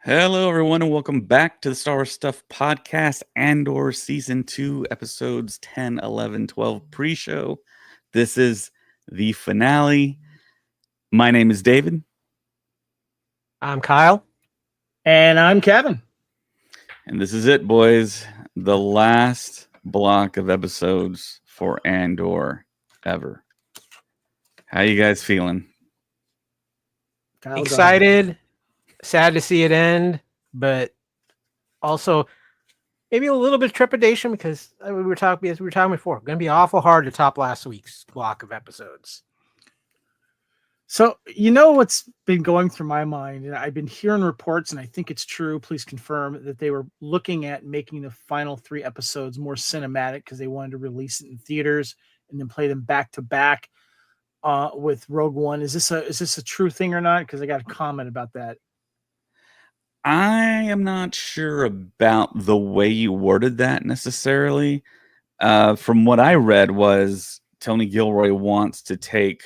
Hello, everyone, and welcome back to the Star Wars Stuff Podcast, Andor Season 2, Episodes 10, 11, 12 pre-show. This is the finale. My name is David. I'm Kyle. And I'm Kevin. And this is it, boys. The last block of episodes for Andor ever. How you guys feeling? Kyle's Excited, sad to see it end, but also maybe a little bit of trepidation because we were talking before. Going to be awful hard to top last week's block of episodes. So, you know what's been going through my mind, and I've been hearing reports, and I think it's true, please confirm, that they were looking at making the final 3 episodes more cinematic because they wanted to release it in theaters and then play them back to back with Rogue One. Is this a true thing or not? Because I got a comment about that. I am not sure about the way you worded that necessarily. From what I read was Tony Gilroy wants to take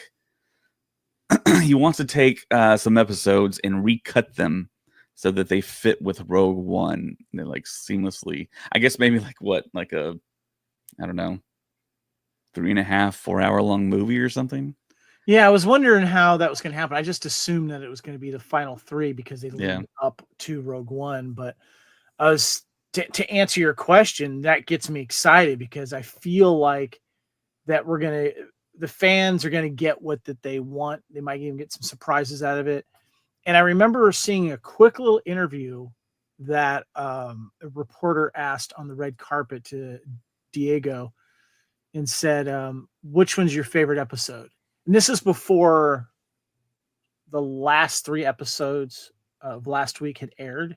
some episodes and recut them so that they fit with Rogue One. They're like seamlessly. I guess maybe like a 3.5, 4 hour long movie or something. Yeah, I was wondering how that was going to happen. I just assumed that it was going to be the final 3 because they lead up to Rogue One. But to answer your question, that gets me excited because I feel like that the fans are going to get what that they want. They might even get some surprises out of it. And I remember seeing a quick little interview that a reporter asked on the red carpet to Diego and said, which one's your favorite episode? And this is before the last 3 episodes of last week had aired.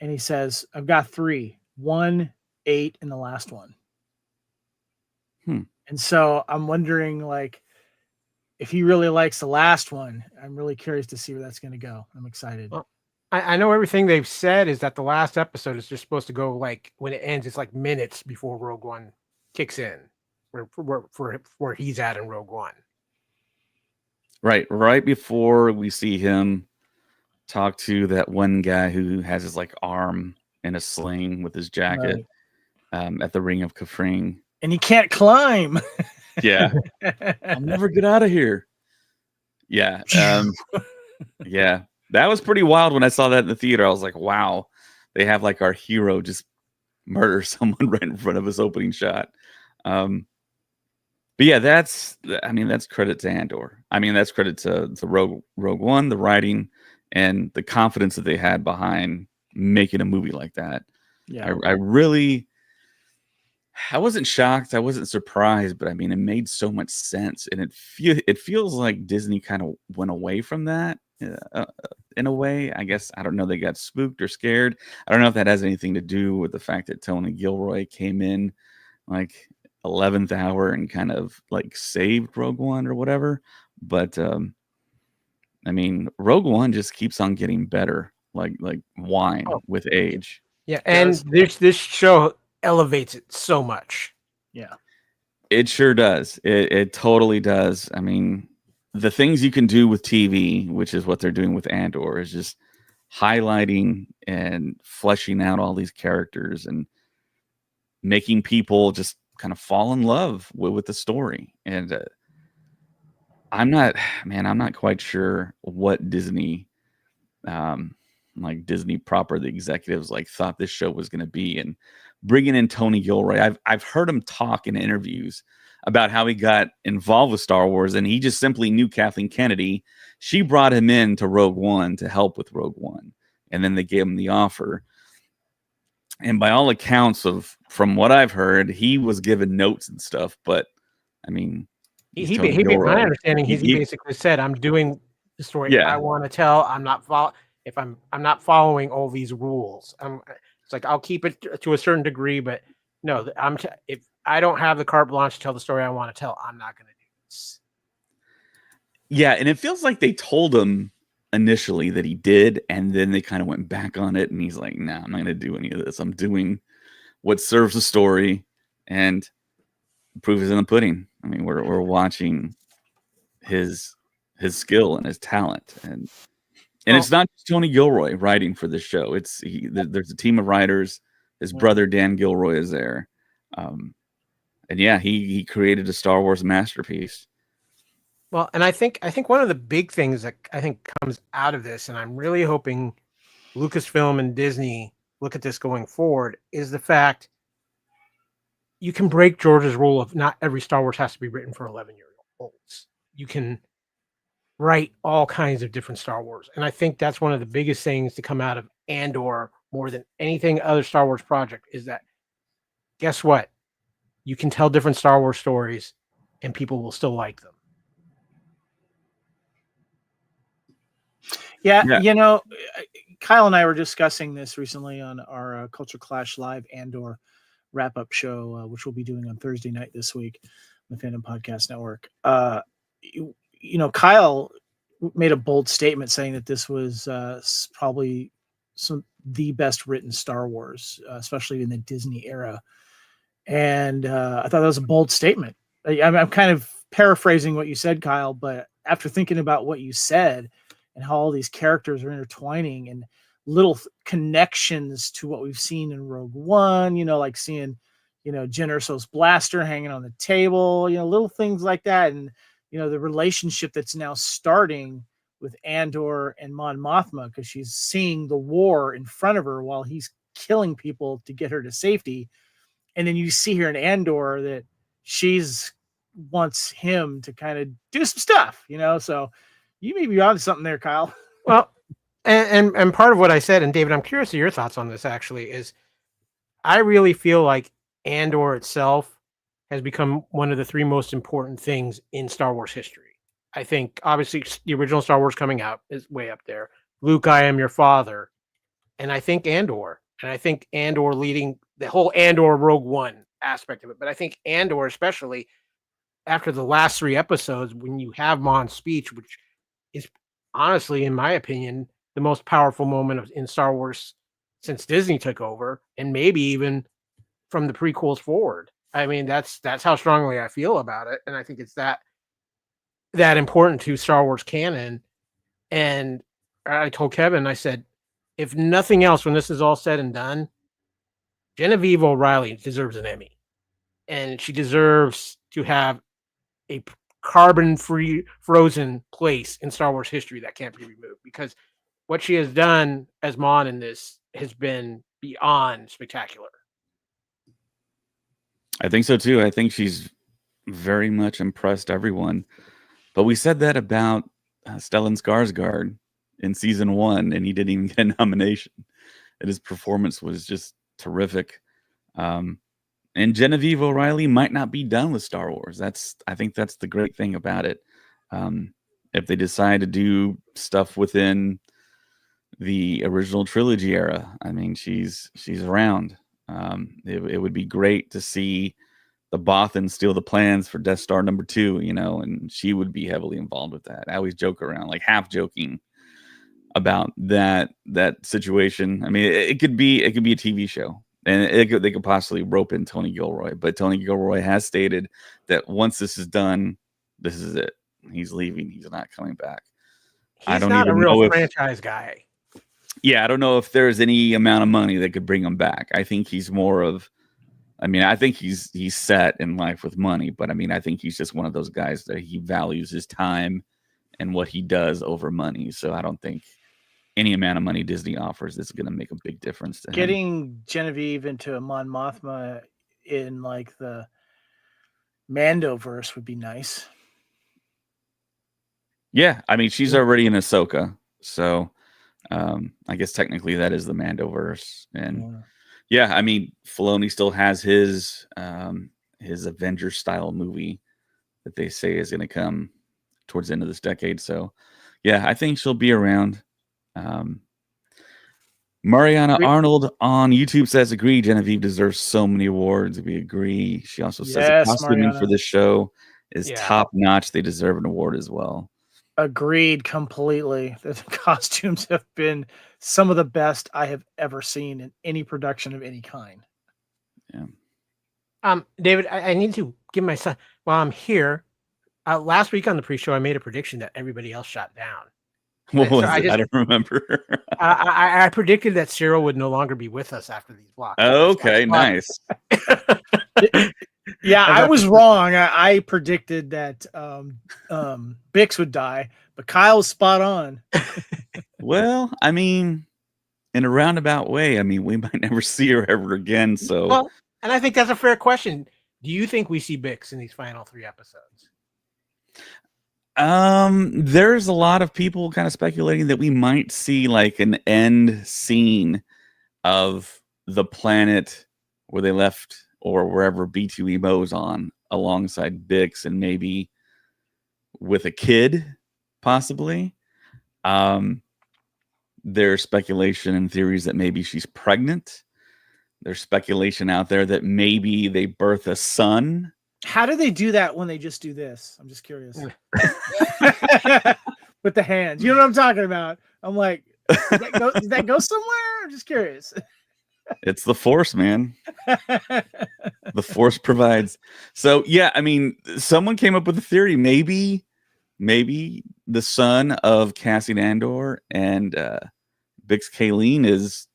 And he says, I've got 3, 1, 8, and the last one. And so I'm wondering, like, if he really likes the last one, I'm really curious to see where that's going to go. I'm excited. Well, I know everything they've said is that the last episode is just supposed to go like when it ends, it's like minutes before Rogue One kicks in, where he's at in Rogue One. Right before we see him talk to that one guy who has his like arm in a sling with his jacket at the Ring of Kafring. And he can't climb. Yeah. I'll never get out of here. Yeah. Yeah. That was pretty wild when I saw that in the theater. I was like, wow, they have like our hero just murder someone right in front of his opening shot. But yeah, that's credit to Andor. I mean, that's credit to Rogue One, the writing, and the confidence that they had behind making a movie like that. Yeah. I wasn't shocked. I wasn't surprised, but I mean, it made so much sense, and it feels like Disney kind of went away from that in a way. I guess I don't know. They got spooked or scared. I don't know if that has anything to do with the fact that Tony Gilroy came in like 11th hour and kind of like saved Rogue One or whatever. But I mean, Rogue One just keeps on getting better, like wine with age. Yeah, and this show elevates it so much. Yeah, it sure does. It totally does. I mean, the things you can do with TV, which is what they're doing with Andor, is just highlighting and fleshing out all these characters and making people just kind of fall in love with the story. And I'm not quite sure what Disney, like Disney proper, the executives like thought this show was going to be. And bringing in Tony Gilroy, I've heard him talk in interviews about how he got involved with Star Wars, and he just simply knew Kathleen Kennedy. She brought him in to Rogue One to help with Rogue One, and then they gave him the offer. And by all accounts from what I've heard, he was given notes and stuff. But I mean, my understanding, he basically said, "I'm doing the story I want to tell. I'm not following all these rules. It's like I'll keep it to a certain degree, but no, if I don't have the carte blanche to tell the story I want to tell, I'm not going to do this." Yeah, and it feels like they told him initially that he did, and then they kind of went back on it, and he's like, "Nah, I'm not going to do any of this. I'm doing what serves the story," and proof is in the pudding. I mean, we're watching his skill and his talent, and And it's not just Tony Gilroy writing for the show. There's a team of writers. His brother Dan Gilroy is there, and yeah, he created a Star Wars masterpiece. Well, and I think one of the big things that I think comes out of this, and I'm really hoping Lucasfilm and Disney look at this going forward, is the fact you can break George's rule of not every Star Wars has to be written for 11-year-olds. You can write all kinds of different Star Wars. And I think that's one of the biggest things to come out of Andor more than anything other Star Wars project is that, guess what? You can tell different Star Wars stories and people will still like them. Yeah. You know, Kyle and I were discussing this recently on our Culture Clash Live Andor wrap-up show, which we'll be doing on Thursday night this week on the Fandom Podcast Network. You know, Kyle made a bold statement saying that this was probably the best written Star Wars, especially in the Disney era. And I thought that was a bold statement. I'm kind of paraphrasing what you said, Kyle, but after thinking about what you said and how all these characters are intertwining and little connections to what we've seen in Rogue One, you know, like seeing, you know, Jyn Erso's blaster hanging on the table, you know, little things like that. And, you know, the relationship that's now starting with Andor and Mon Mothma, because she's seeing the war in front of her while he's killing people to get her to safety. And then you see here in Andor that she's wants him to kind of do some stuff, you know? So you may be onto something there, Kyle. Well, and part of what I said, and David, I'm curious of your thoughts on this actually, is I really feel like Andor itself has become one of the three most important things in Star Wars history. I think obviously the original Star Wars coming out is way up there. Luke, I am your father. And I think Andor. And I think Andor leading the whole Andor Rogue One aspect of it. But I think Andor, especially after the last 3 episodes, when you have Mon's speech, which is honestly, in my opinion, the most powerful moment in Star Wars since Disney took over, and maybe even from the prequels forward. I mean, that's how strongly I feel about it. And I think it's that important to Star Wars canon. And I told Kevin, I said, if nothing else, when this is all said and done, Genevieve O'Reilly deserves an Emmy. And she deserves to have a carbon-free frozen place in Star Wars history that can't be removed, because what she has done as Mon in this has been beyond spectacular. I think so too. I think she's very much impressed everyone. But we said that about Stellan Skarsgård in season 1, and he didn't even get a nomination. And his performance was just terrific. And Genevieve O'Reilly might not be done with Star Wars. I think that's the great thing about it. If they decide to do stuff within the original trilogy era, I mean, she's around. It would be great to see the Bothans steal the plans for Death Star number 2, you know, and she would be heavily involved with that. I always joke around, like half joking about that situation. I mean, it could be a TV show, and they could possibly rope in Tony Gilroy, but Tony Gilroy has stated that once this is done, this is it. He's leaving. He's not coming back. He's not a real franchise guy. Yeah, I don't know if there's any amount of money that could bring him back. I think he's more of, I mean, I think he's set in life with money, but I mean, I think he's just one of those guys that he values his time and what he does over money. So I don't think any amount of money Disney offers is going to make a big difference to him. Getting Genevieve into Mon Mothma in like the Mandoverse would be nice. Yeah, I mean, she's already in Ahsoka, so I guess technically that is the Mandoverse. And yeah, I mean, Filoni still has his Avengers style movie that they say is going to come towards the end of this decade. So yeah, I think she'll be around. Mariana Arnold on YouTube says, agree, Genevieve deserves so many awards. We agree. She also says the costuming for this show is top notch. They deserve an award as well. Agreed completely. The costumes have been some of the best I have ever seen in any production of any kind. Yeah. David, I need to give my son while I'm here. Last week on the pre-show, I made a prediction that everybody else shot down. What was it? I don't remember. I predicted that Cyril would no longer be with us after these blocks. Okay, nice. Yeah, I was wrong. I predicted that Bix would die, but Kyle was spot on. Well, I mean, in a roundabout way, I mean, we might never see her ever again. So, well, and I think that's a fair question. Do you think we see Bix in these final 3 episodes? There's a lot of people kind of speculating that we might see like an end scene of the planet where they left or wherever B2EMO's on alongside Bix, and maybe with a kid, possibly. There's speculation and theories that maybe she's pregnant. There's speculation out there that maybe they birth a son. How do they do that when they just do this? I'm just curious. With the hands. You know what I'm talking about? I'm like, does that go somewhere? I'm just curious. It's the Force, man. The Force provides. So, yeah, I mean, someone came up with a theory. Maybe the son of Cassian Andor and Bix Kayleen is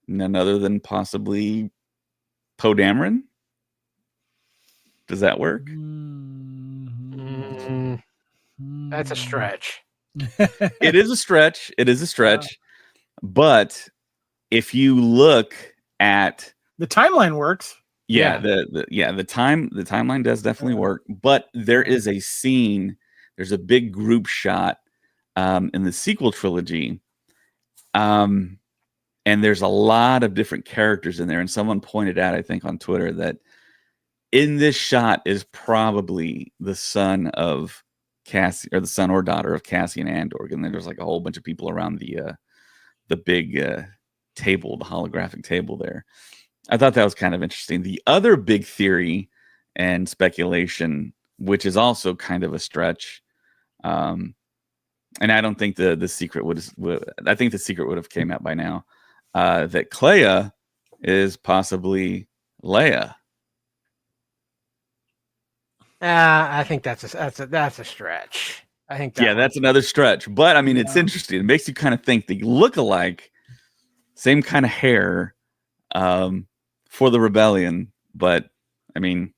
none other than possibly Poe Dameron. Does that work? That's a stretch. It is a stretch. It is a stretch. But if you look at the timeline works. Yeah, the timeline does definitely work. But there is a scene, there's a big group shot in the sequel trilogy. And there's a lot of different characters in there. And someone pointed out, I think on Twitter, that in this shot is probably the son of Cassie, or the son or daughter of Cassian Andor. And then there's like a whole bunch of people around the big table, the holographic table there. I thought that was kind of interesting. The other big theory and speculation, which is also kind of a stretch, and I don't think the secret would I think the secret would have came out by now, that Clea is possibly Leia. I think that's a stretch. I think that's another stretch. But I mean, it's interesting. It makes you kind of think they look alike, same kind of hair, for the rebellion. But I mean,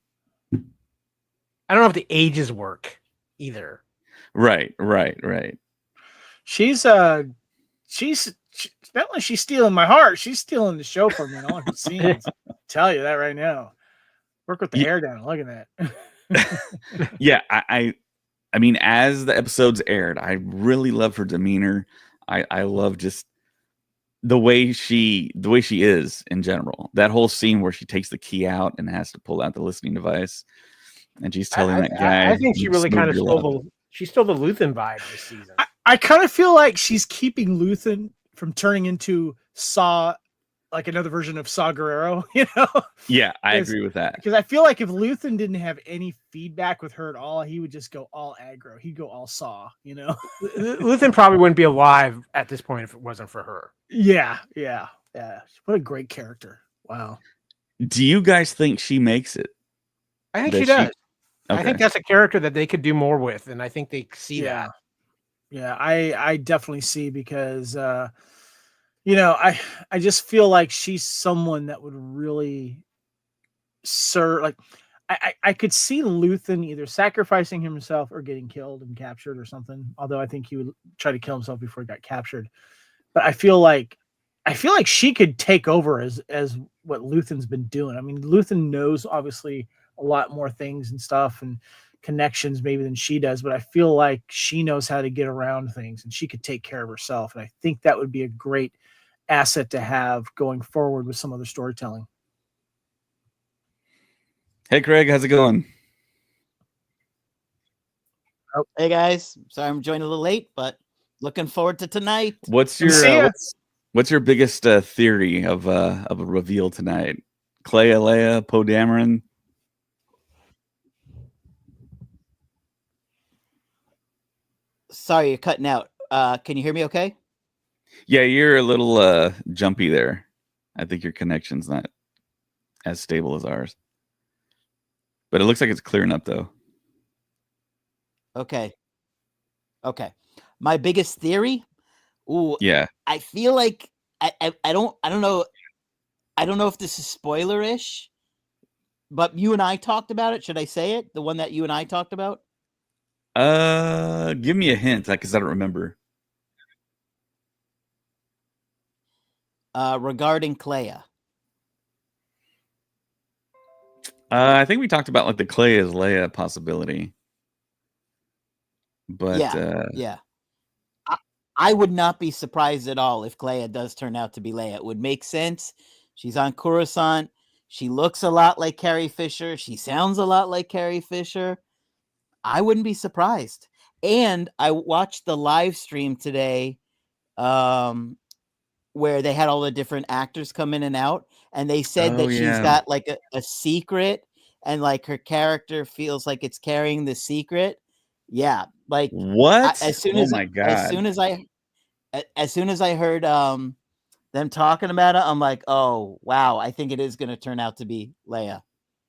I don't know if the ages work either. Right. She's not only she's stealing my heart, she's stealing the show from me in all her scenes. I'll tell you that right now. Work with the hair down. Look at that. Yeah, I mean, as the episodes aired, I really love her demeanor. I love just the way she is in general. That whole scene where she takes the key out and has to pull out the listening device, and she's telling that guy. I think she really kind of stole the Luthen vibe this season. I kind of feel like she's keeping Luthen from turning into Saw, like another version of Saw Gerrera, you know? Yeah, I agree with that. Because I feel like if Luthen didn't have any feedback with her at all, he would just go all aggro. He'd go all Saw, you know? Luthen probably wouldn't be alive at this point if it wasn't for her. Yeah. What a great character. Wow. Do you guys think she makes it? I think she does. Okay. I think that's a character that they could do more with, and I think they see that. Yeah, I definitely see, because you know, I just feel like she's someone that would really serve. Like, I could see Luthen either sacrificing himself or getting killed and captured or something. Although I think he would try to kill himself before he got captured. But I feel like she could take over as what Luthen's been doing. I mean, Luthen knows obviously a lot more things and stuff and connections maybe than she does, but I feel like she knows how to get around things and she could take care of herself. And I think that would be a great asset to have going forward with some other storytelling. Hey Craig, how's it going? Oh, hey guys, sorry I'm joining a little late, but looking forward to tonight. What's your biggest theory of a reveal tonight? Clea, Leia, Poe Dameron? Sorry, you're cutting out. Can you hear me okay? Yeah, you're a little jumpy there. I think your connection's not as stable as ours. But it looks like it's clearing up, though. Okay. My biggest theory Ooh, yeah. I feel like I don't know. I don't know if this is spoiler-ish, but you and I talked about it. Should I say it? The one that you and I talked about? Give me a hint, because I don't remember. Regarding Clea. I think we talked about like the Clea as Leia possibility. But yeah. I would not be surprised at all if Clea does turn out to be Leia. It would make sense. She's on Coruscant. She looks a lot like Carrie Fisher. She sounds a lot like Carrie Fisher. I wouldn't be surprised. And I watched the live stream today where they had all the different actors come in and out. And they said that she's got like a secret, and like her character feels like it's carrying the secret. Yeah. Like what? As soon as I heard them talking about it, I'm like, oh wow, I think it is going to turn out to be Leia.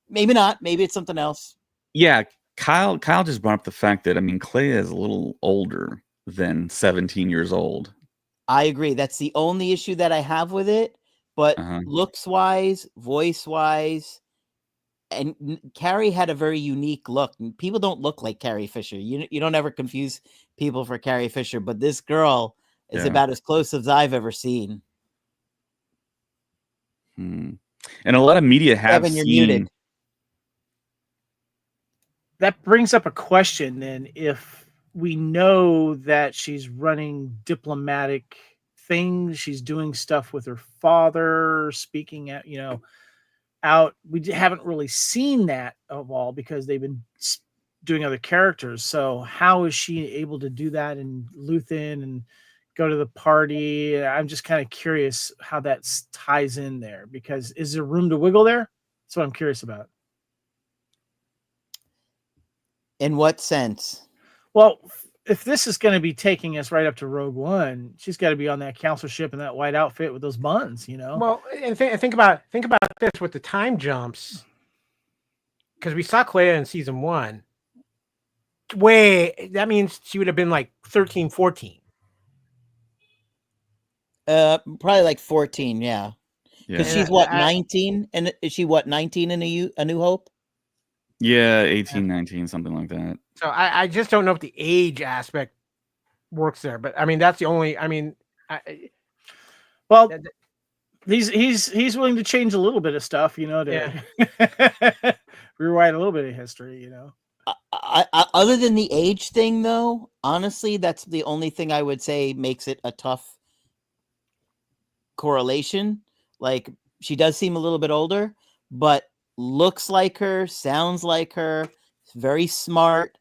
Maybe not. Maybe it's something else. Yeah, Kyle just brought up the fact that Clea is a little older than 17 years old. I agree. That's the only issue that I have with it. But looks wise, voice wise, and Carrie had a very unique look. People don't look like Carrie Fisher. You don't ever confuse people for Carrie Fisher, but this girl is about as close as I've ever seen. And a lot of media have Kevin, you're muted. That brings up a question then. If we know that she's running diplomatic things, she's doing stuff with her father, speaking at, out, we haven't really seen that of all because they've been doing other characters. So how is she able to do that in Luthen and go to the party? I'm just kind of curious how that ties in there, because is there room to wiggle there? That's what I'm curious about. In what sense? Well, if this is going to be taking us right up to Rogue One, she's got to be on that council ship in that white outfit with those buns, Well, and think about this with the time jumps, because we saw Clea in season 1. That means she would have been like 13, 14. Probably like 14, yeah. Because she's 19, and is she 19 in A New Hope? Yeah, 18, 19, something like that. So I just don't know if the age aspect works there, but that's the only. He's willing to change a little bit of stuff, to rewrite a little bit of history, Other than the age thing, though, honestly, that's the only thing I would say makes it a tough correlation. Like, she does seem a little bit older, but looks like her, sounds like her, very smart,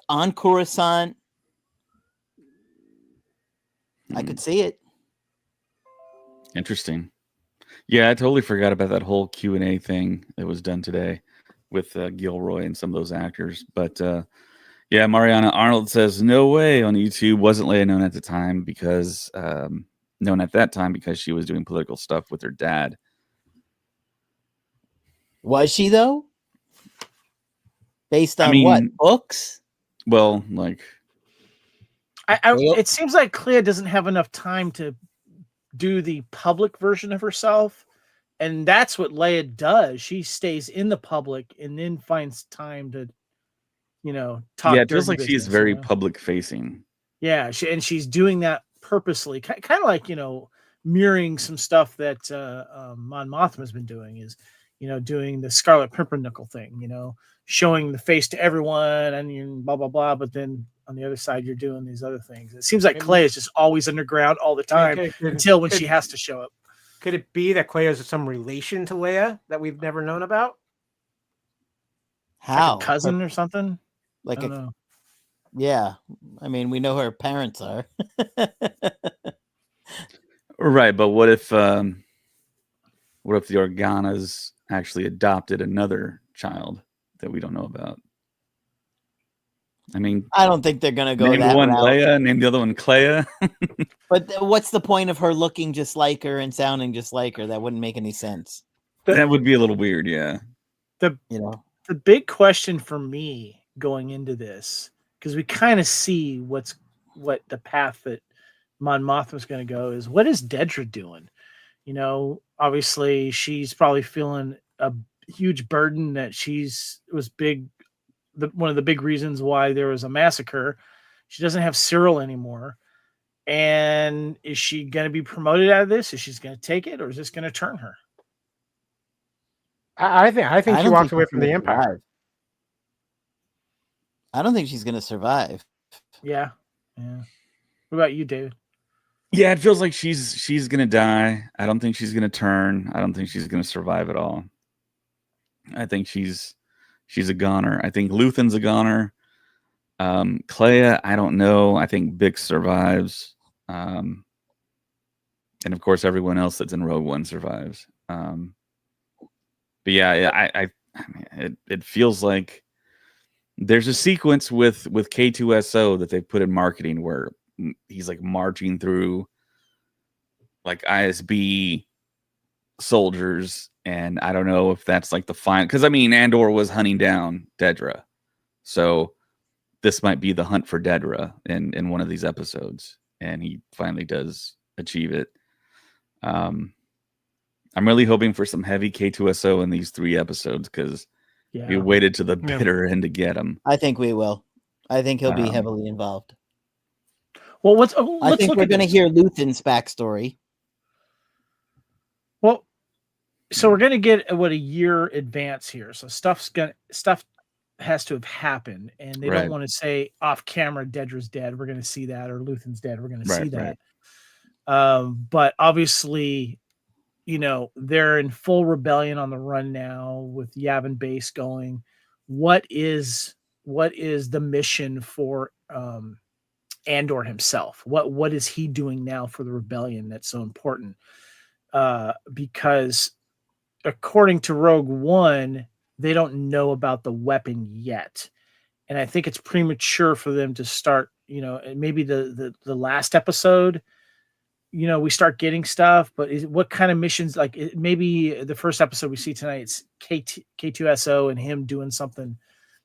on Coruscant. I could see it. Interesting. Yeah, I totally forgot about that whole Q&A thing that was done today with Gilroy and some of those actors. But yeah, Mariana Arnold says, no way on YouTube. Wasn't Leia known at the time because she was doing political stuff with her dad. Was she, though? Based on what? Books? Well, like... it seems like Clea doesn't have enough time to do the public version of herself, and that's what Leia does. She stays in the public and then finds time to, talk. Yeah, it feels like she's very public facing. Yeah, she's doing that purposely, kind of like mirroring some stuff that Mon Mothma has been doing. Is doing the Scarlet Pimpernel thing, showing the face to everyone and blah blah blah, but then on the other side, you're doing these other things. It seems like Clea is just always underground all the time until when she has to show up. Could it be that Clea is some relation to Leia that we've never known about? How? Like a cousin or something? Like I don't know. Yeah. We know who her parents are. Right, but what if the Organas actually adopted another child that we don't know about? I don't think they're going to go name that one route. Leia, name the other one Clea. But what's the point of her looking just like her and sounding just like her? That wouldn't make any sense. That would be a little weird, yeah. The big question for me going into this, because we kind of see what the path that Mon Mothma's going to go is, what is Dedra doing? You know, obviously she's probably feeling a huge burden that was big. One of the big reasons why there was a massacre. She doesn't have Cyril anymore. And is she going to be promoted out of this? Is she going to take it, or is this going to turn her? I think she walks away from the Empire. Survive. I don't think she's going to survive. Yeah. What about you, David? Yeah, it feels like she's gonna die. I don't think she's gonna turn. I don't think she's gonna survive at all. I think she's a goner. I think Luthen's a goner. Clea, I don't know. I think Bix survives. And of course everyone else that's in Rogue One survives. But yeah, I mean, it feels like there's a sequence with K2SO that they put in marketing where he's like marching through like ISB soldiers, and I don't know if that's like the final, because I mean Andor was hunting down Dedra, so this might be the hunt for Dedra in one of these episodes, and he finally does achieve it. I'm really hoping for some heavy K2SO in these 3 episodes, because we waited to the bitter end to get him. I think we will. I think he'll be heavily involved. Well, I think we're going to hear Luthen's backstory. Well, so we're going to get a year advance here. So stuff has to have happened, and they don't want to say off camera Dedra's dead. We're going to see that, or Luthen's dead. We're going to see that. But obviously, you know, they're in full rebellion on the run now with Yavin Base going. What is the mission for Andor himself? What is he doing now for the rebellion that's so important? Because according to Rogue One, they don't know about the weapon yet. And I think it's premature for them to start, you know, maybe the last episode, you know, we start getting stuff, but what kind of missions, like maybe the first episode we see tonight, it's K2SO and him doing something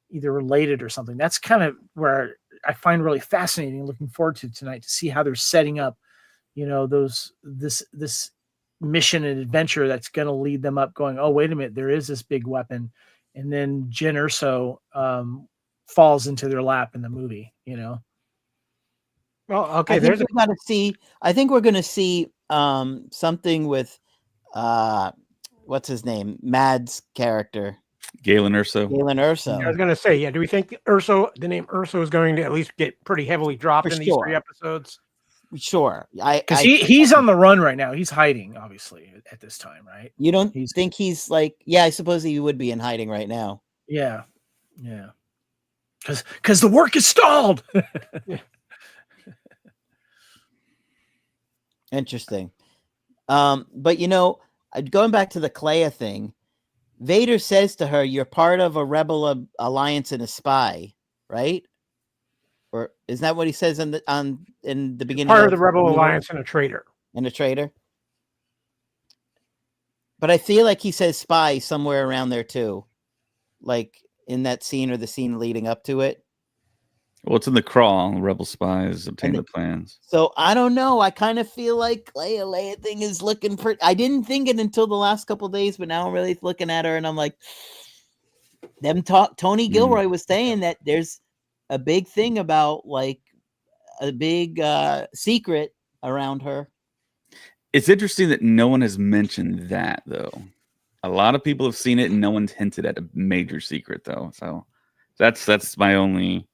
either related or something. That's kind of where I find really fascinating, looking forward to tonight, to see how they're setting up, you know, this mission and adventure that's going to lead them up going, oh, wait a minute, there is this big weapon. And then Jyn Erso falls into their lap in the movie, you know? Well, okay. I think we're going to see something with what's his name? Mad's character. Galen Erso. I was going to say, do we think the name Erso is going to at least get pretty heavily dropped in these 3 episodes? Sure. Because he's on the run right now. He's hiding, obviously, at this time, right? You don't think he's like, I suppose he would be in hiding right now. Yeah. Because the work is stalled. Interesting. But you know, going back to the Clea thing, Vader says to her, "You're part of a rebel alliance and a spy, right?" Or is that what he says in the beginning? Part of the rebel alliance and a traitor. But I feel like he says spy somewhere around there too, like in that scene or the scene leading up to it. Well, it's in the crawl. Rebel spies obtain the plans. So I don't know. I kind of feel like Leia thing is looking pretty. I didn't think it until the last couple of days, but now I'm really looking at her and I'm like, Tony Gilroy was saying that there's a big thing about like a big secret around her. It's interesting that no one has mentioned that though. A lot of people have seen it and no one's hinted at a major secret though. So that's my only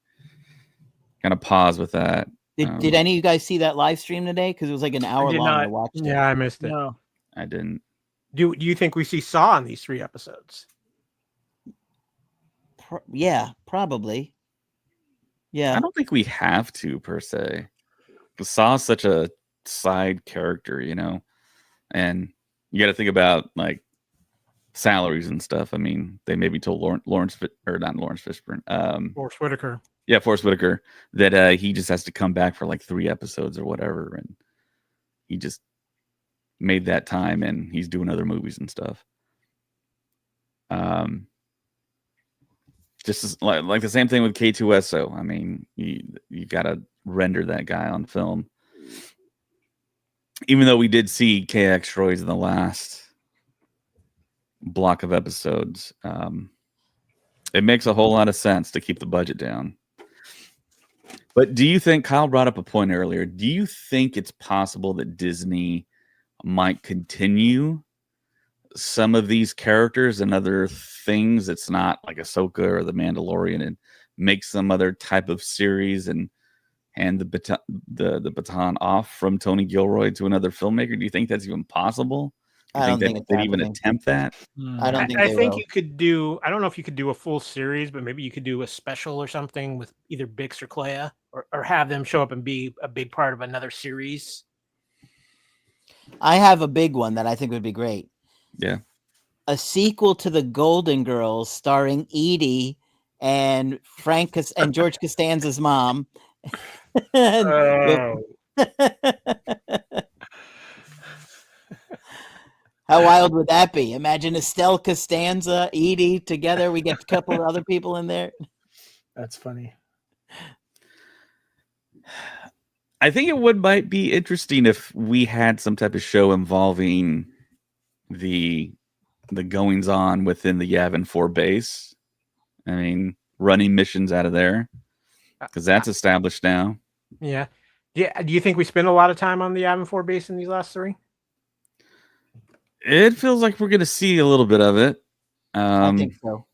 kind of pause with that. Did any of you guys see that live stream today? Because it was like an hour long. I watched it. Yeah, I missed it. No, I didn't. Do you think we see Saw in these 3 episodes? Yeah, probably. Yeah, I don't think we have to per se. Saw's such a side character, you know, and you got to think about like salaries and stuff. I mean, they maybe told Forrest Whitaker. Yeah, Forrest Whitaker, that he just has to come back for like 3 episodes or whatever, and he just made that time, and he's doing other movies and stuff. Just like the same thing with K2SO. I mean, you got to render that guy on film. even though we did see KX droids in the last block of episodes, it makes a whole lot of sense to keep the budget down. But do you think, Kyle brought up a point earlier, do you think it's possible that Disney might continue some of these characters and other things? It's not like Ahsoka or The Mandalorian, and make some other type of series and hand the baton off from Tony Gilroy to another filmmaker? Do you think that's even possible? I don't think they'd even attempt that. I don't think. I think you could do. I don't know if you could do a full series, but maybe you could do a special or something with either Bix or Clea, or have them show up and be a big part of another series. I have a big one that I think would be great. Yeah, a sequel to the Golden Girls starring Edie and and George Costanza's mom. How wild would that be? Imagine Estelle Costanza, Edie together. We get a couple of other people in there. That's funny. I think it might be interesting if we had some type of show involving the goings on within the Yavin 4 base. I mean, running missions out of there, because that's established now. Yeah. Yeah. Do you think we spend a lot of time on the Yavin 4 base in these last three? It feels like we're going to see a little bit of it. I think so.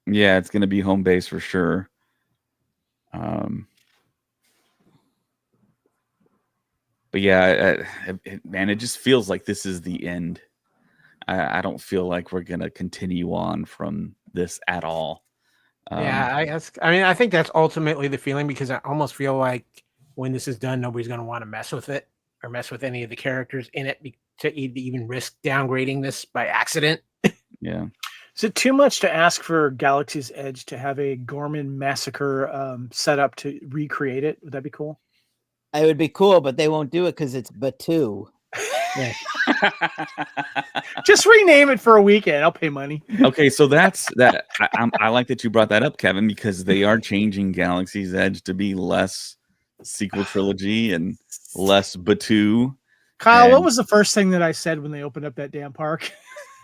Yeah, it's going to be home base for sure. But yeah, man, it just feels like this is the end. I don't feel like we're going to continue on from this at all. Yeah, I think that's ultimately the feeling, because I almost feel like when this is done, nobody's going to want to mess with it or mess with any of the characters in it to even risk downgrading this by accident. Yeah. Is it too much to ask for Galaxy's Edge to have a Gorman massacre set up to recreate it? Would that be cool? It would be cool, but they won't do it because it's Batu. Yeah. Just rename it for a weekend. I'll pay money. Okay, so that's that. I like that you brought that up, Kevin, because they are changing Galaxy's Edge to be less sequel trilogy and less Batu. Kyle, what was the first thing that I said when they opened up that damn park?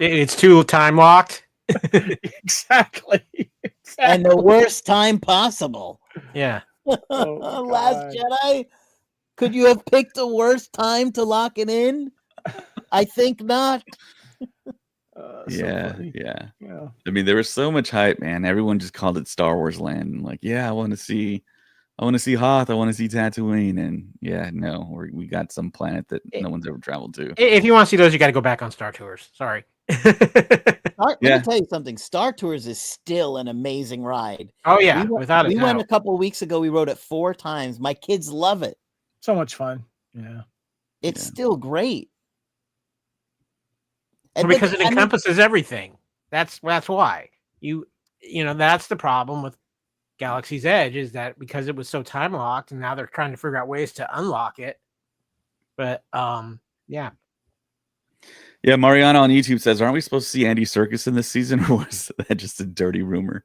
It's too time locked. Exactly. And the worst time possible. Yeah. Last Jedi. Could you have picked the worst time to lock it in? I think not. Yeah. I mean, there was so much hype, man. Everyone just called it Star Wars Land. Like, yeah, I want to see Hoth. I want to see Tatooine. And yeah, no, we got some planet that no one's ever traveled to. If you want to see those, you got to go back on Star Tours. Sorry. Let me tell you something. Star Tours is still an amazing ride. Oh yeah, without a doubt. We went a couple of weeks ago. We rode it 4 times. My kids love it. So much fun. Yeah. It's still great. Well, because it encompasses everything. That's why. You know, that's the problem with Galaxy's Edge, is that because it was so time locked, and now they're trying to figure out ways to unlock it. But yeah. Yeah, Mariana on YouTube says, aren't we supposed to see Andy Serkis in this season, or was that just a dirty rumor?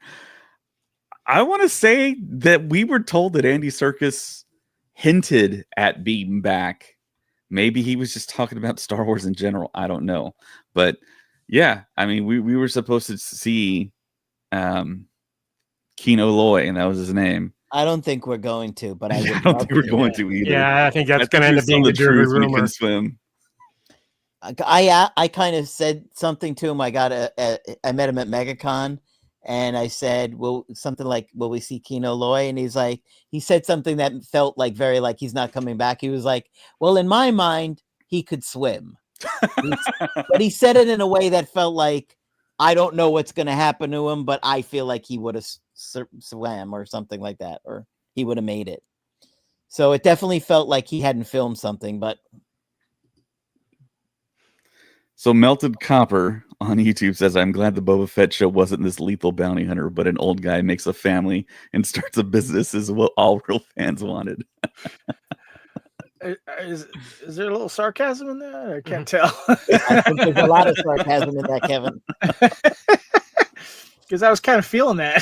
I want to say that we were told that Andy Serkis hinted at being back. Maybe he was just talking about Star Wars in general. I don't know. But yeah, I mean, we were supposed to see Kino Loy, and that was his name. I don't think we're going to, but I don't think we're going to either. Yeah, I think that's going to end up being the dirty rumor. Can swim. I kind of said something to him. I met him at MegaCon, and I said, "Well, something like, will we see Kino Loy?" And he said something that felt like very like he's not coming back. He was like, "Well, in my mind, he could swim," but he said it in a way that felt like, I don't know what's going to happen to him, but I feel like he would have swam or something like that, or he would have made it. So it definitely felt like he hadn't filmed something, but. So Melted Copper on YouTube says, I'm glad the Boba Fett show wasn't this lethal bounty hunter, but an old guy makes a family and starts a business is what all real fans wanted. Is there a little sarcasm in that? I can't tell. I think there's a lot of sarcasm in that, Kevin. Because I was kind of feeling that.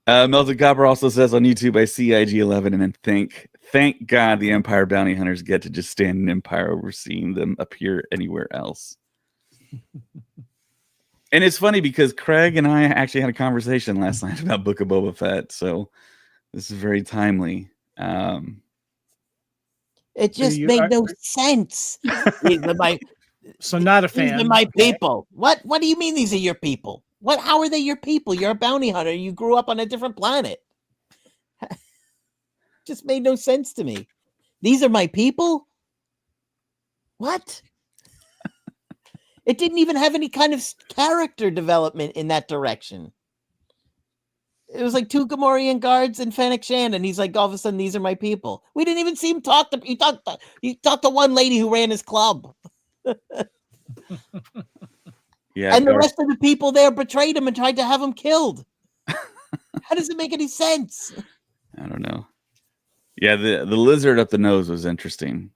Melted Copper also says on YouTube, I see IG-11 and think Thank God the Empire bounty hunters get to just stand in Empire over seeing them appear anywhere else. And it's funny because Craig and I actually had a conversation last night about Book of Boba Fett, so this is very timely. It just made no sense. So not a fan. These are my people. What do you mean these are your people? How are they your people? You're a bounty hunter. You grew up on a different planet. Just made no sense to me. These are my people? What? It didn't even have any kind of character development in that direction. It was like 2 Gamorrean guards and Fennec Shan, he's like, all of a sudden, these are my people. We didn't even see him talk to. He talked to one lady who ran his club. Yeah, and the rest of the people there betrayed him and tried to have him killed. How does it make any sense? I don't know. Yeah, the lizard up the nose was interesting.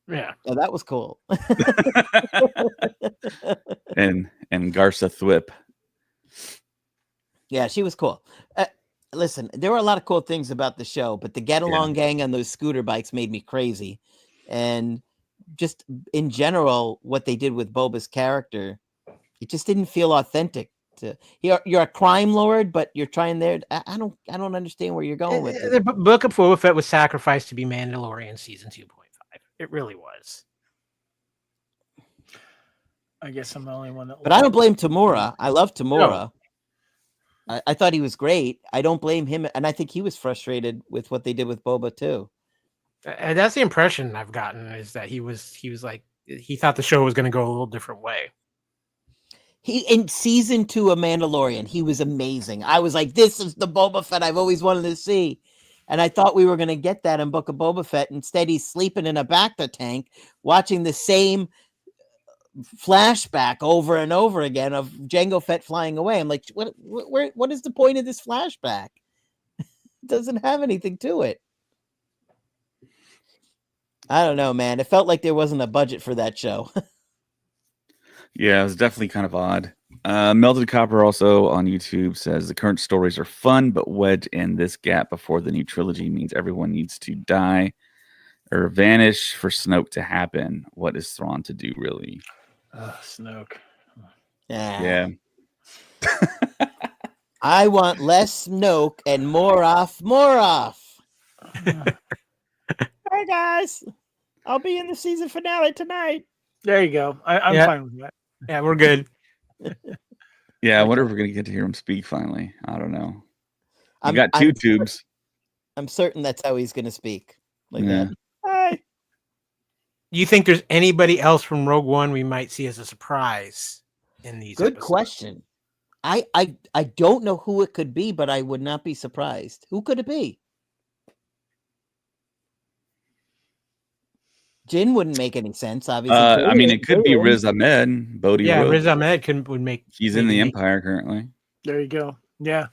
Yeah. Oh, that was cool. and Garza Thwip. Yeah, she was cool. Listen, there were a lot of cool things about the show, but the Get Along gang on those scooter bikes made me crazy. And just in general, what they did with Boba's character, it just didn't feel authentic. You're a crime lord, but you're trying there. I don't understand where you're going with it. The Book of Boba Fett was sacrificed to be Mandalorian season 2.5. It really was. I guess I'm the only one that. But I don't blame Tamura. I love Tamura. No. I thought he was great. I don't blame him, and I think he was frustrated with what they did with Boba too. And that's the impression I've gotten, is that he was like, he thought the show was going to go a little different way. In season 2 of Mandalorian, he was amazing. I was like, this is the Boba Fett I've always wanted to see. And I thought we were going to get that in Book of Boba Fett. Instead, he's sleeping in a Bacta tank, watching the same flashback over and over again of Jango Fett flying away. I'm like, what is the point of this flashback? It doesn't have anything to it. I don't know, man. It felt like there wasn't a budget for that show. Yeah, it was definitely kind of odd. Melted Copper also on YouTube says the current stories are fun, but wedged in this gap before the new trilogy means everyone needs to die or vanish for Snoke to happen. What is Thrawn to do, really? Snoke. Yeah. I want less Snoke and more off. Hey guys, I'll be in the season finale tonight. There you go. I'm fine with that. Yeah, we're good. Yeah, I wonder if we're going to get to hear him speak finally. I don't know. You got two tubes. I'm certain that's how he's going to speak. Like that. Hi. You think there's anybody else from Rogue One we might see as a surprise in these Good episodes? question. I don't know who it could be, but I would not be surprised. Who could it be? Jin wouldn't make any sense, obviously. I mean, it could be Riz Ahmed. Bodhi. Yeah, Riz Ahmed would make. He's in the Empire currently. There you go. Yeah,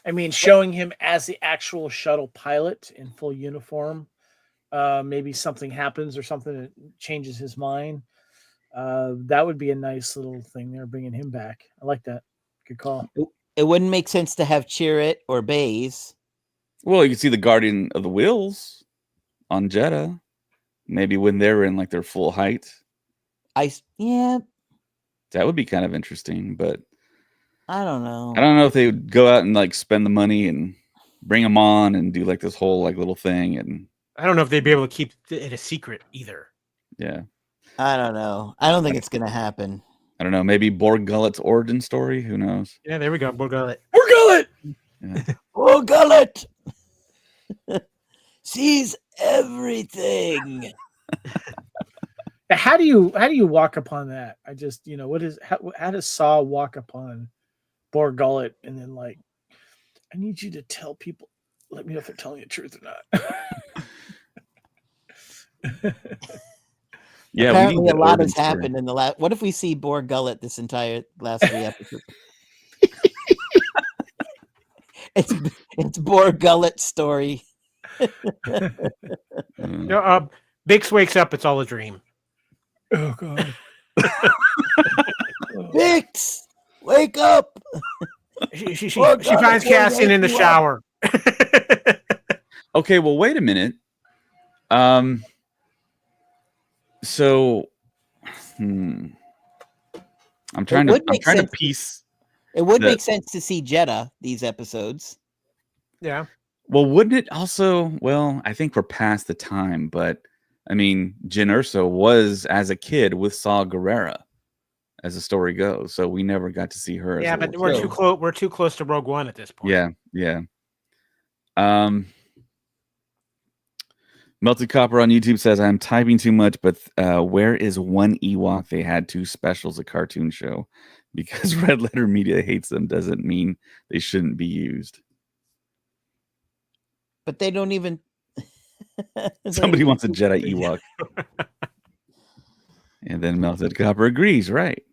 I mean, showing him as the actual shuttle pilot in full uniform. Maybe something happens or something that changes his mind. That would be a nice little thing there, bringing him back. I like that. Good call. It wouldn't make sense to have Chirrut or Baze. Well, you can see the Guardian of the Wheels on Jeddah. Maybe when they're in like their full height. Yeah. That would be kind of interesting, but I don't know. I don't know if they would go out and like spend the money and bring them on and do like this whole like little thing. And I don't know if they'd be able to keep it a secret either. Yeah. I don't know. I don't think it's going to happen. I don't know. Maybe Borg Gullet's origin story. Who knows? Yeah, there we go. Borg Gullet. Borg Gullet! Yeah. Borg Gullet! Sees everything. How do you walk upon that? I just, how does Saw walk upon Borg Gullet and then like, I need you to tell people, let me know if they're telling you the truth or not. Yeah, apparently a lot has happened in the last. What if we see Borg Gullet this entire last 3 episodes? It's Borg Gullet's story. Bix wakes up. It's all a dream. Oh God! Bix, wake up! She finds Cassian in the shower. Okay, well, wait a minute. So, I'm trying to piece. It would make sense to see Jeddah these episodes. Yeah. Well, wouldn't it also? Well, I think we're past the time, but I mean, Jyn Erso was as a kid with Saw Gerrera, as the story goes. So we never got to see her. Yeah, but we're too close. We're too close to Rogue One at this point. Yeah. Melted Copper on YouTube says, I'm typing too much, but where is one Ewok they had 2 specials, a cartoon show? Because Red Letter Media hates them doesn't mean they shouldn't be used. But they don't even... Somebody wants a Jedi Ewok. And then Melted Copper agrees, right?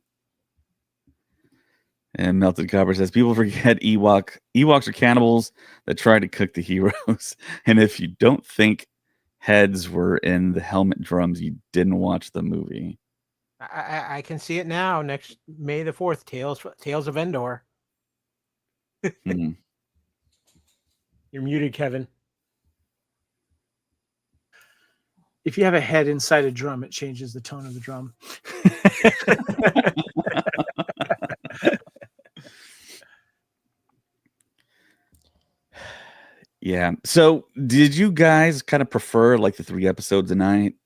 And Melted Copper says, people forget Ewoks are cannibals that try to cook the heroes. And if you don't think heads were in the helmet drums, you didn't watch the movie. I can see it now. Next May the 4th, Tales of Endor. You're muted, Kevin. If you have a head inside a drum, it changes the tone of the drum. Yeah. So did you guys kind of prefer like the 3 episodes a night?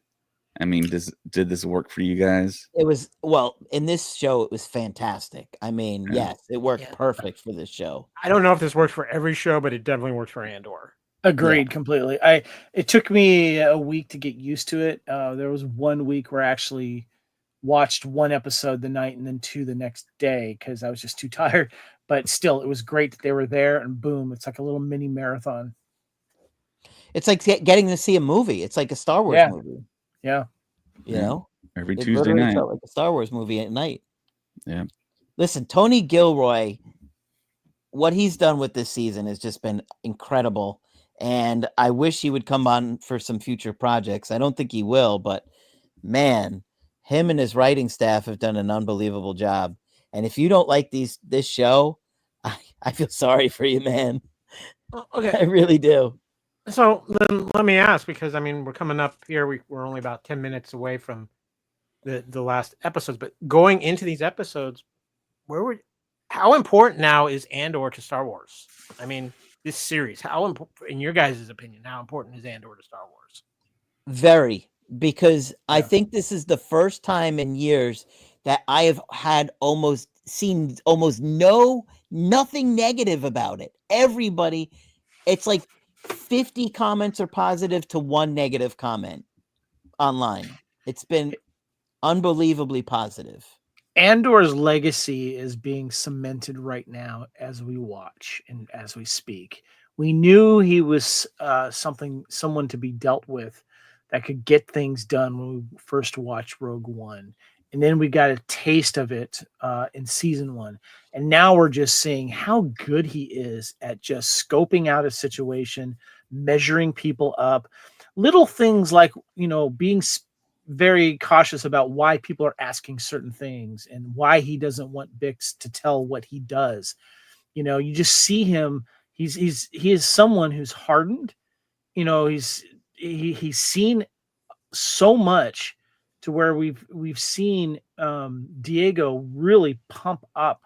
I mean, did this work for you guys? It was, well, in this show, it was fantastic. I mean, yes, it worked perfect for this show. I don't know if this works for every show, but it definitely works for Andor. Agreed completely. It took me a week to get used to it. There was 1 week where I actually watched 1 episode the night and then 2 the next day because I was just too tired. But still, it was great that they were there, and boom, it's like a little mini marathon. It's like getting to see a movie. It's like a Star Wars movie. Yeah. You know? Every Tuesday night. Felt like a Star Wars movie at night. Yeah. Listen, Tony Gilroy, what he's done with this season has just been incredible. And I wish he would come on for some future projects. I don't think he will, but man, him and his writing staff have done an unbelievable job. And if you don't like this show, I feel sorry for you, man. Okay. I really do. So then let me ask, because I mean, we're coming up here. We're only about 10 minutes away from the last episodes, but going into these episodes, how important now is Andor to Star Wars? I mean, this series, in your guys' opinion, how important is Andor to Star Wars? Very, because I think this is the first time in years that I have had nothing negative about it. Everybody, it's like 50 comments are positive to 1 negative comment online. It's been unbelievably positive. Andor's legacy is being cemented right now as we watch and as we speak. We knew he was someone to be dealt with that could get things done when we first watched Rogue One. And then we got a taste of it in season 1. And now we're just seeing how good he is at just scoping out a situation, measuring people up, little things like, being very cautious about why people are asking certain things and why he doesn't want Bix to tell what he does. You just see him. He is someone who's hardened. He's seen so much to where we've seen Diego really pump up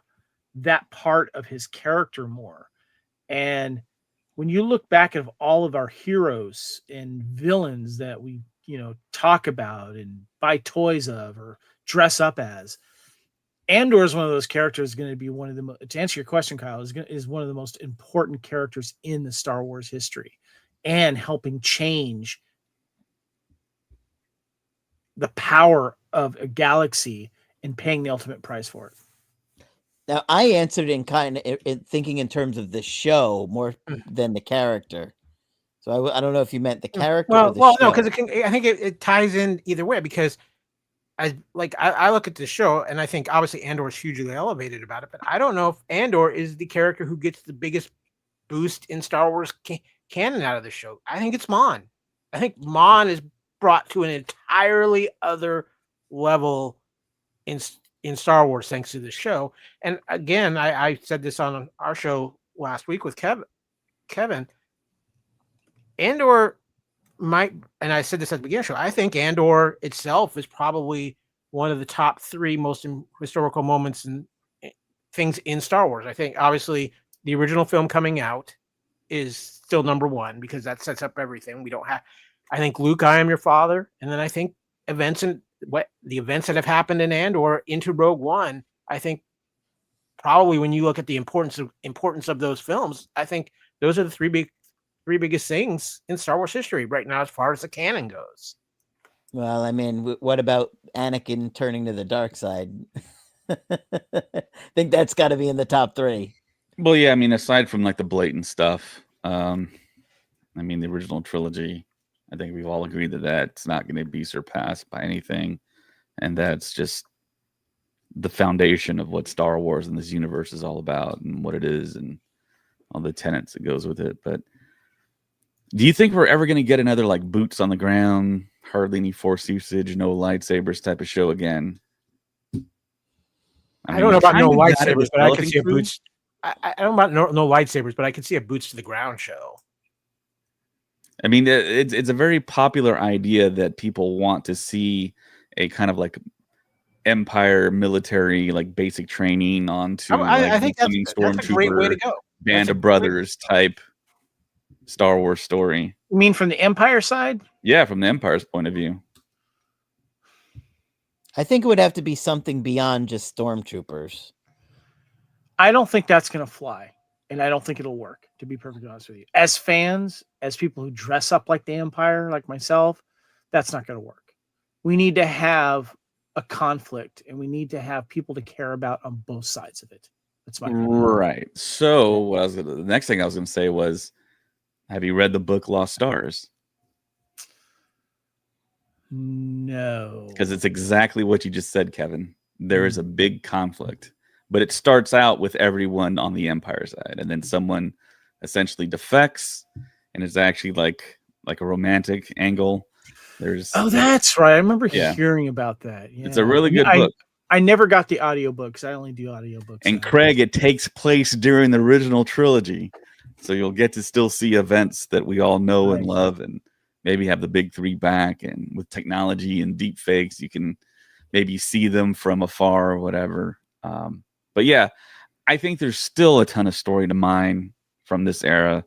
that part of his character more. And when you look back at all of our heroes and villains that we talk about and buy toys of or dress up as, Andor is one of those characters going to be one of the, to answer your question, Kyle, is one of the most important characters in the Star Wars history and helping change the power of a galaxy and paying the ultimate price for it. Now, I answered in kind of thinking in terms of the show more than the character. So I don't know if you meant the character. Well, or the show. No, because I think it ties in either way, because I look at the show and I think obviously Andor is hugely elevated about it, but I don't know if Andor is the character who gets the biggest boost in Star Wars canon out of the show. I think it's Mon. I think Mon is brought to an entirely other level in Star Wars thanks to this show. And again, I said this on our show last week with Kevin. Andor might, and I said this at the beginning of the show, I think Andor itself is probably one of the top 3 most historical moments and things in Star Wars. I think obviously the original film coming out is still number 1 because that sets up everything. We don't have, I think Luke, I am your father. And then I think the events that have happened in Andor into Rogue One, I think probably when you look at the importance of those films, I think those are the three biggest things in Star Wars history right now as far as the canon goes. Well, I mean, what about Anakin turning to the dark side? I think that's got to be in the top 3. Well, yeah, I mean, aside from like the blatant stuff, I mean, the original trilogy, I think we've all agreed that that's not going to be surpassed by anything, and that's just the foundation of what Star Wars and this universe is all about, and what it is, and all the tenets that goes with it. But do you think we're ever going to get another like boots on the ground, hardly any force usage, no lightsabers type of show again? I don't know about no lightsabers, but I can see a boots. I don't know about no lightsabers, but I can see a boots to the ground show. I mean, it's a very popular idea that people want to see a kind of like Empire military, like basic training onto. I think that's a great way to go. Band of Brothers type Star Wars story. You mean from the Empire side? Yeah, from the Empire's point of view. I think it would have to be something beyond just stormtroopers. I don't think that's going to fly, and I don't think it'll work, to be perfectly honest with you. As fans, as people who dress up like the Empire, like myself, that's not going to work. We need to have a conflict, and we need to have people to care about on both sides of it. That's my opinion. Right. So the next thing I was going to say was, have you read the book Lost Stars? No. Because it's exactly what you just said, Kevin. There is a big conflict, but it starts out with everyone on the Empire side, and then someone essentially defects, and it's actually like a romantic angle. That's right. I remember hearing about that. Yeah. It's a really good book. I never got the audiobook because I only do audiobooks. And Craig, it takes place during the original trilogy. So you'll get to still see events that we all know and love, and maybe have the big 3 back. And with technology and deep fakes, you can maybe see them from afar or whatever. But yeah, I think there's still a ton of story to mine from this era.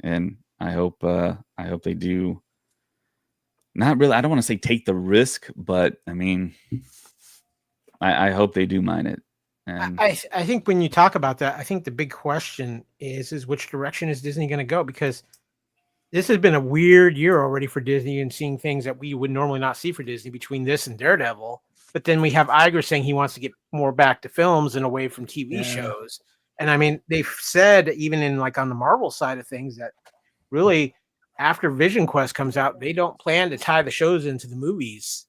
And I hope they do. Not really. I don't want to say take the risk, but I mean, I hope they do mine it. And I think when you talk about that, I think the big question is which direction is Disney going to go? Because this has been a weird year already for Disney, and seeing things that we would normally not see for Disney between this and Daredevil. But then we have Iger saying he wants to get more back to films and away from TV shows. And I mean, they've said even in like on the Marvel side of things that really after Vision Quest comes out, they don't plan to tie the shows into the movies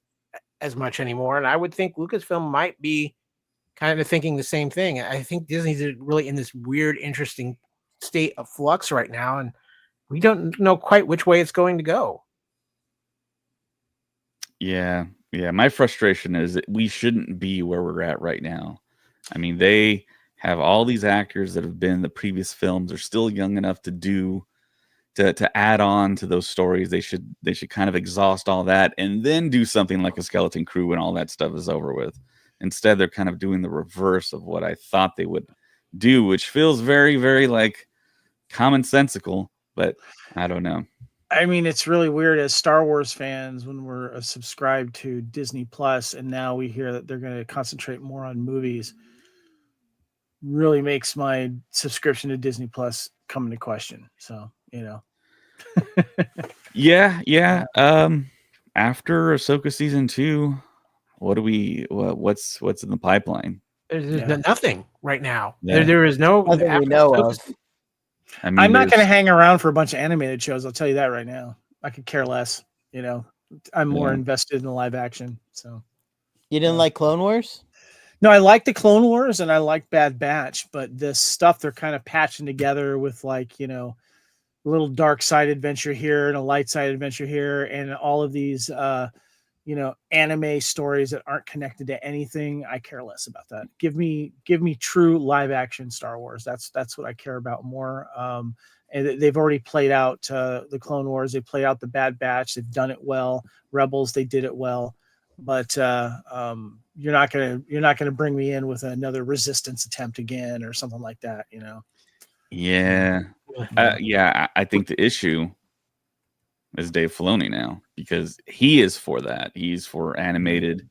as much anymore. And I would think Lucasfilm might be kind of thinking the same thing. I think Disney's really in this weird, interesting state of flux right now, and we don't know quite which way it's going to go. Yeah. My frustration is that we shouldn't be where we're at right now. I mean, they have all these actors that have been in the previous films are still young enough to add on to those stories. They should kind of exhaust all that and then do something like a Skeleton Crew when all that stuff is over with. Instead, they're kind of doing the reverse of what I thought they would do, which feels very, very like commonsensical, but I don't know. I mean, it's really weird as Star Wars fans when we're subscribed to Disney Plus, and now we hear that they're going to concentrate more on movies. Really makes my subscription to Disney Plus come into question. So, you know. Yeah. After Ahsoka season 2, what's in the pipeline? There's nothing right now. Yeah. There is no nothing we know of. I mean, I'm not going to hang around for a bunch of animated shows. I'll tell you that right now. I could care less. You know, I'm more invested in the live action. So, you didn't like Clone Wars? No, I like the Clone Wars and I like Bad Batch, but this stuff they're kind of patching together with like, you know, a little dark side adventure here and a light side adventure here, and all of these anime stories that aren't connected to anything. I care less about that. Give me true live action Star Wars. That's what I care about more. And they've already played out the Clone Wars. They played out the Bad Batch. They've done it well. Rebels, they did it well. But you're not gonna bring me in with another Resistance attempt again or something like that. Yeah, I think the issue is Dave Filoni now, because he is for that. He's for animated.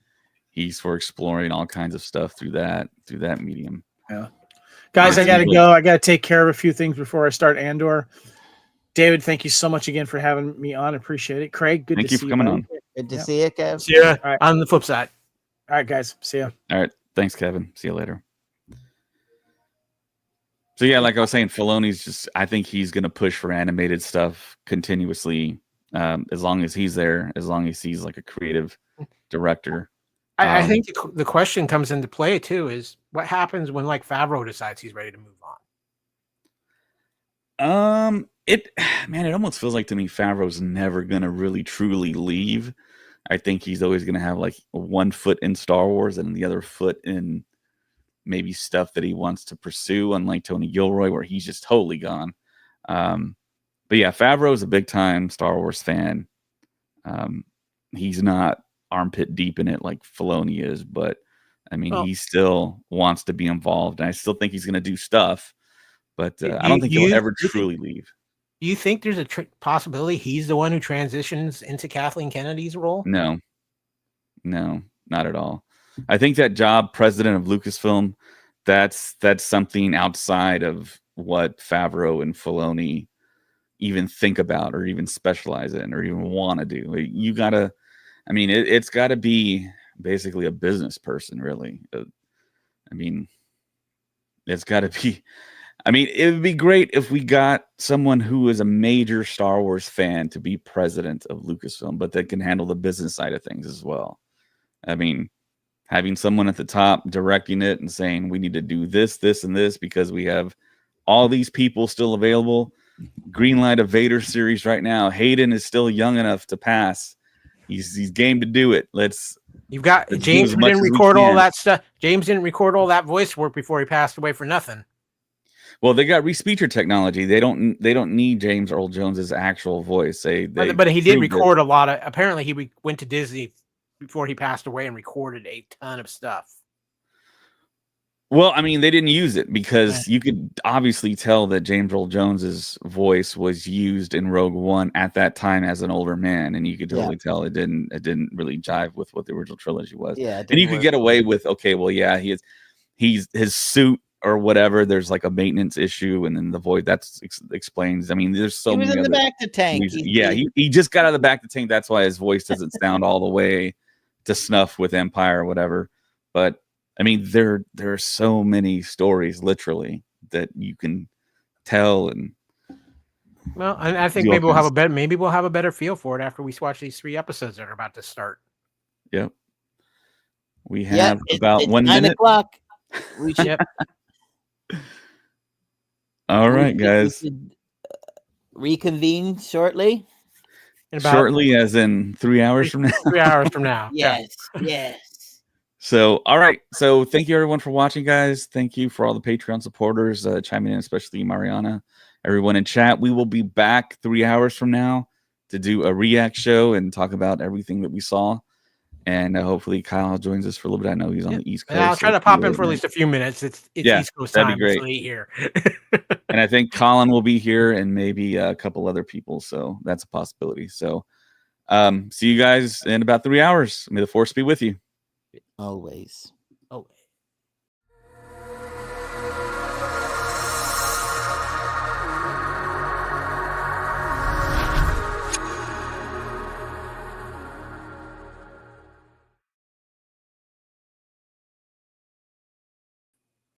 He's for exploring all kinds of stuff through that medium. Yeah, guys, I gotta go. I gotta take care of a few things before I start Andor. David, thank you so much again for having me on. Appreciate it. Craig, good to see you. Thank you for coming on. Good to see you, Kev. See you on the flip side. All right, guys. See ya. All right. Thanks, Kevin. See you later. So yeah, like I was saying, Filoni's I think he's going to push for animated stuff continuously, as long as he's there, as long as he's like a creative director. I think the question comes into play too, is what happens when like Favreau decides he's ready to move on? It almost feels like to me Favreau's never going to really truly leave. I think he's always going to have like one foot in Star Wars and the other foot in maybe stuff that he wants to pursue, unlike Tony Gilroy, where he's just totally gone. But yeah, Favreau is a big time Star Wars fan. He's not armpit deep in it like Filoni is, but I mean, he still wants to be involved, and I still think he's going to do stuff, but I don't think he'll ever truly leave. Do you think there's a possibility he's the one who transitions into Kathleen Kennedy's role? No, not at all. I think that job, president of Lucasfilm, that's something outside of what Favreau and Filoni even think about or even specialize in or even want to do. You gotta, it's got to be basically a business person, really. It's got to be. It would be great if we got someone who is a major Star Wars fan to be president of Lucasfilm, but that can handle the business side of things as well. Having someone at the top directing it and saying, we need to do this, this, and this because we have all these people still available. Greenlight a Vader series right now. Hayden is still young enough to pass. He's game to do it. You've got James didn't record all that stuff. James didn't record all that voice work before he passed away for nothing. Well, they got respeecher technology. They don't need James Earl Jones's actual voice. But he did record a lot of. Apparently, he went to Disney before he passed away and recorded a ton of stuff. Well, they didn't use it because you could obviously tell that James Earl Jones's voice was used in Rogue One at that time as an older man, and you could totally tell it didn't really jive with what the original trilogy was. Yeah, and you could get away with he's his suit or whatever. There's like a maintenance issue, and then the voice explains. There's so many. He was in the back of the tank. He just got out of the back of the tank. That's why his voice doesn't sound all the way to snuff with Empire or whatever. But there are so many stories, literally, that you can tell. And I think maybe we'll have a better feel for it after we watch these 3 episodes that are about to start. Yep. We have about 1 minute. 9 o'clock. We should. All right, guys. Reconvene shortly. Shortly, as in 3 hours from now. 3 hours from now. Yes. Yes. So, all right. So, thank you everyone for watching, guys. Thank you for all the Patreon supporters chiming in, especially Mariana. Everyone in chat. We will be back 3 hours from now to do a react show and talk about everything that we saw. And hopefully Kyle joins us for a little bit. I know he's on the East Coast. I'll try to pop in for at least a few minutes. It's East Coast time. That'd be great. It's late here. And I think Colin will be here and maybe a couple other people. So that's a possibility. So see you guys in about 3 hours. May the force be with you. Always.